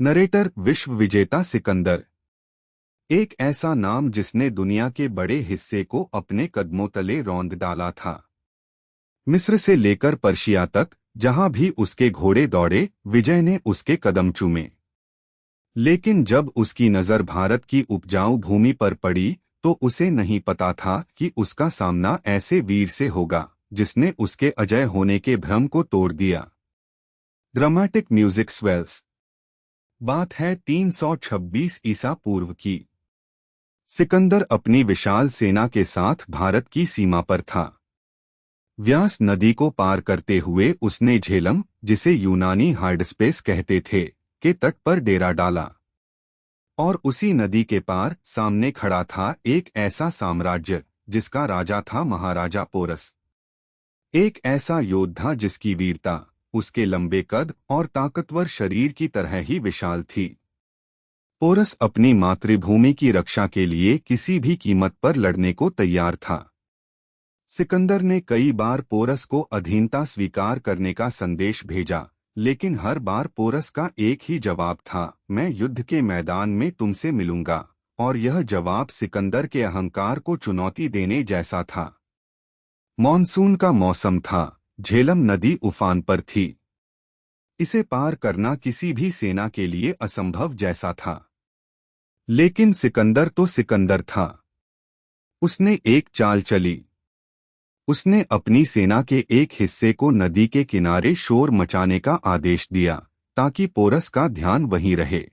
Narrator विश्व विजेता सिकंदर। एक ऐसा नाम जिसने दुनिया के बड़े हिस्से को अपने कदमों तले रौंद डाला था। मिस्र से लेकर पर्शिया तक जहां भी उसके घोड़े दौड़े, विजय ने उसके कदम चूमे। लेकिन जब उसकी नजर भारत की उपजाऊ भूमि पर पड़ी तो उसे नहीं पता था कि उसका सामना ऐसे वीर से होगा जिसने उसके अजय होने के भ्रम को तोड़ दिया। Dramatic music swells. बात है 326 ईसा पूर्व की। सिकंदर अपनी विशाल सेना के साथ भारत की सीमा पर था। व्यास नदी को पार करते हुए उसने झेलम, जिसे यूनानी हाइडस्पेस कहते थे, के तट पर डेरा डाला। और उसी नदी के पार सामने खड़ा था एक ऐसा साम्राज्य जिसका राजा था महाराजा पोरस। एक ऐसा योद्धा जिसकी वीरता उसके लंबे कद और ताकतवर शरीर की तरह ही विशाल थी। पोरस अपनी मातृभूमि की रक्षा के लिए किसी भी कीमत पर लड़ने को तैयार था। सिकंदर ने कई बार पोरस को अधीनता स्वीकार करने का संदेश भेजा, लेकिन हर बार पोरस का एक ही जवाब था, मैं युद्ध के मैदान में तुमसे मिलूंगा। और यह जवाब सिकंदर के अहंकार को चुनौती देने जैसा था। मॉनसून का मौसम था, झेलम नदी उफान पर थी। इसे पार करना किसी भी सेना के लिए असंभव जैसा था। लेकिन सिकंदर तो सिकंदर था। उसने एक चाल चली। उसने अपनी सेना के एक हिस्से को नदी के किनारे शोर मचाने का आदेश दिया ताकि पोरस का ध्यान वहीं रहे।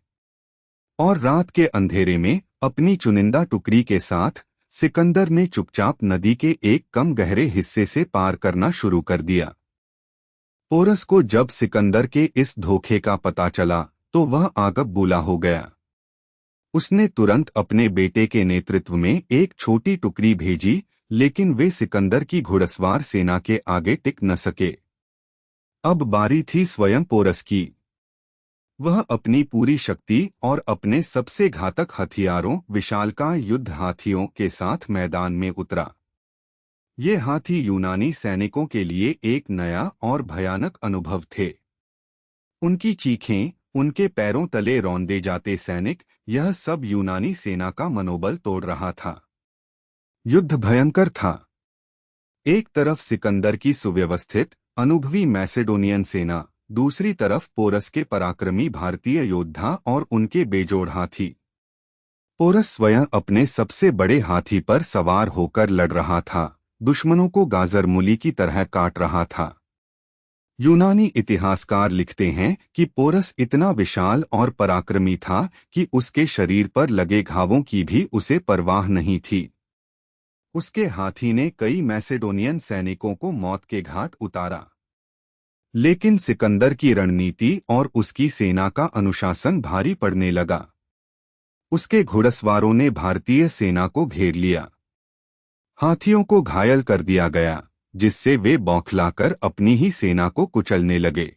और रात के अंधेरे में अपनी चुनिंदा टुकड़ी के साथ सिकंदर ने चुपचाप नदी के एक कम गहरे हिस्से से पार करना शुरू कर दिया। पोरस को जब सिकंदर के इस धोखे का पता चला तो वह आगब बूला हो गया। उसने तुरंत अपने बेटे के नेतृत्व में एक छोटी टुकड़ी भेजी, लेकिन वे सिकंदर की घुड़सवार सेना के आगे टिक न सके। अब बारी थी स्वयं पोरस की। वह अपनी पूरी शक्ति और अपने सबसे घातक हथियारों विशालकाय युद्ध हाथियों के साथ मैदान में उतरा। ये हाथी यूनानी सैनिकों के लिए एक नया और भयानक अनुभव थे। उनकी चीखें, उनके पैरों तले रौंदे जाते सैनिक, यह सब यूनानी सेना का मनोबल तोड़ रहा था। युद्ध भयंकर था। एक तरफ सिकंदर की सुव्यवस्थित अनुभवी मैसेडोनियन सेना, दूसरी तरफ पोरस के पराक्रमी भारतीय योद्धा और उनके बेजोड़ हाथी। पोरस स्वयं अपने सबसे बड़े हाथी पर सवार होकर लड़ रहा था, दुश्मनों को गाजर मूली की तरह काट रहा था। यूनानी इतिहासकार लिखते हैं कि पोरस इतना विशाल और पराक्रमी था कि उसके शरीर पर लगे घावों की भी उसे परवाह नहीं थी। उसके हाथी ने कई मैसेडोनियन सैनिकों को मौत के घाट उतारा। लेकिन सिकंदर की रणनीति और उसकी सेना का अनुशासन भारी पड़ने लगा। उसके घुड़सवारों ने भारतीय सेना को घेर लिया। हाथियों को घायल कर दिया गया, जिससे वे बौखलाकर अपनी ही सेना को कुचलने लगे।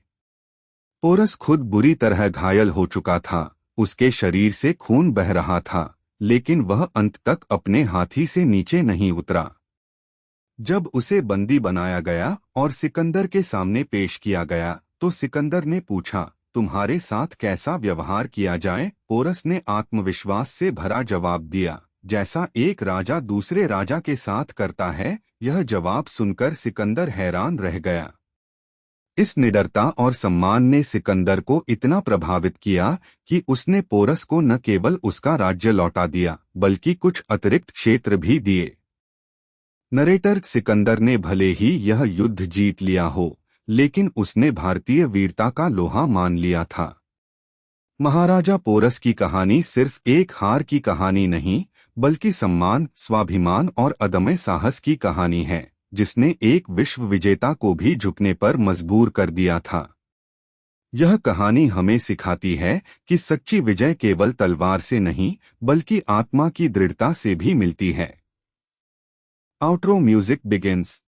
पोरस खुद बुरी तरह घायल हो चुका था, उसके शरीर से खून बह रहा था, लेकिन वह अंत तक अपने हाथी से नीचे नहीं उतरा। जब उसे बंदी बनाया गया और सिकंदर के सामने पेश किया गया तो सिकंदर ने पूछा, तुम्हारे साथ कैसा व्यवहार किया जाए? पोरस ने आत्मविश्वास से भरा जवाब दिया, जैसा एक राजा दूसरे राजा के साथ करता है। यह जवाब सुनकर सिकंदर हैरान रह गया। इस निडरता और सम्मान ने सिकंदर को इतना प्रभावित किया कि उसने पोरस को न केवल उसका राज्य लौटा दिया, बल्कि कुछ अतिरिक्त क्षेत्र भी दिए। नरेटर सिकंदर ने भले ही यह युद्ध जीत लिया हो, लेकिन उसने भारतीय वीरता का लोहा मान लिया था। महाराजा पोरस की कहानी सिर्फ एक हार की कहानी नहीं, बल्कि सम्मान, स्वाभिमान और अदम्य साहस की कहानी है, जिसने एक विश्व विजेता को भी झुकने पर मजबूर कर दिया था। यह कहानी हमें सिखाती है कि सच्ची विजय केवल तलवार से नहीं, बल्कि आत्मा की दृढ़ता से भी मिलती है। Outro music begins.